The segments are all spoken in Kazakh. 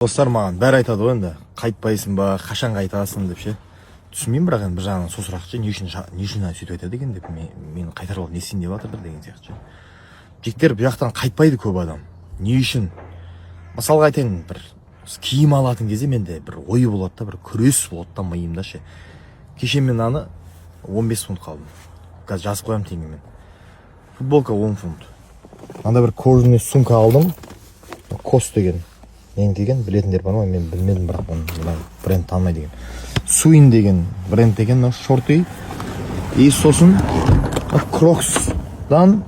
Достар маған бәрі айтады ғой енді, қайтпайсың ба, қашан қайтасың деп ше. Түсінбеймін, бірақ енді бір жағынан сол сұрақ ше, не үшін сөйтіп айтады екен деп, мені қайтарып алып не істейін деп жатырдар деген сияқты ше. Жігіттер бұл жақтан қайтпайды көп адам. Не үшін? Мысалға айтайын, бір киім алатын кезде менде бір ой болады да, бір күрес болады да миымда ше. Кеше мен аны 15 фунт қалдым. Қазір жазып қоямын теңгемен. Футболка 10 фунт. Анда бір кожаный сумка алдым. Кос деген. Мен деген білетіндер бар ма? Мен білмедім, бірақ оны бренд танымай деген. Суин деген бренд деген, шорты. И сосын Кроксдан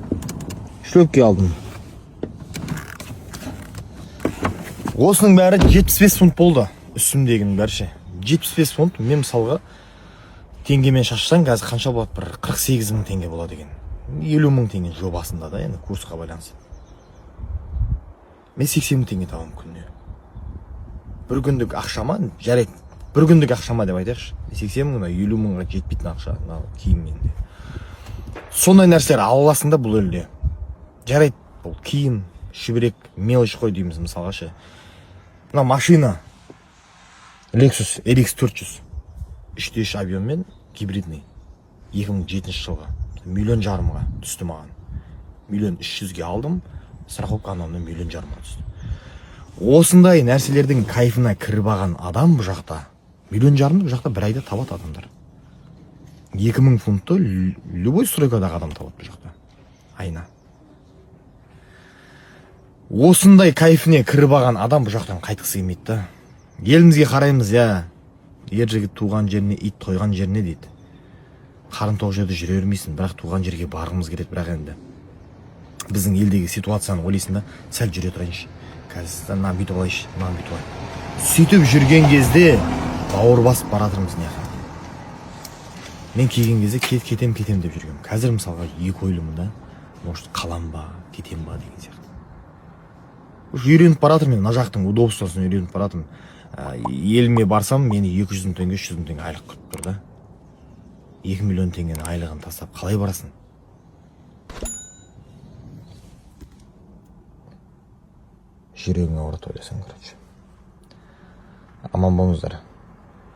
шлепки алдым. Осының бәрі 75 фунт болды. Үстімдегінің бәрі ше. 75 фунт. Мен мысалға теңгемен шашсаң қазір қанша болады? Бір 48 мың теңге болады екен. 50 мың теңге жобасында да, енді курсқа байланысты. Мен 80 мың теңге табамын күніне. Бір күндік ақшама, жарайды. Бір күндік ақшама деп айтайықшы. 80 мыңға 50 мыңға жетпейтін ақша, киіммен де. Сондай нәрселер аласың да бұл елде. Жарайды, бұл киім, шүберек, мелочь қой дейміз мысалға ше. Мына машина Lexus RX 400 3.3 объеммен гибридный 2007 жылға 1,5 миллионға түсті маған. 1,3 миллионге алдым, страховка анауынан 1,5 миллионға түсті. Осындай нәрселердің кайфына кіріп алған адам бұл жақта 1,5 миллионды бұл жақта бір айда табады адамдар. 2000 фунтты любой стройкадағы адам табады бұл жақта айына. Осындай кайфіне кіріп алған адам бұл жақтан қайтқысы келмейді да. Елімізге қараймыз, я, ер жігіт туған жеріне, ит тойған жеріне дейді. Қарын тоқ жерде жүре бермейсің, бірақ туған жерге барғымыз келеді, бірақ енді біздің елдегі ситуацияны ойлайсың да, сәл жүре тұрайыншы. Қазір мынаны бүйтіп алайыншы, мынаны бүйтіп алайын. Сөйтіп жүрген кезде бауыр басып баратырмыз неға. Мен келген кезде кетем деп жүргем. Қазір мысалға екі ойлымын да, может қалам ба, кетем ба деген сияқты. Үйреніп баратырмын, мына жақтың удобствосын үйреніп баратырмын. Еліме барсам, мені 200 мың теңге, 300 мың теңге айлық күтіп тұр да. 2 миллион теңгені айлығын тастап қалай барасың? Жүрегің ауырады ойласаң, короче. Аман болыңыздар.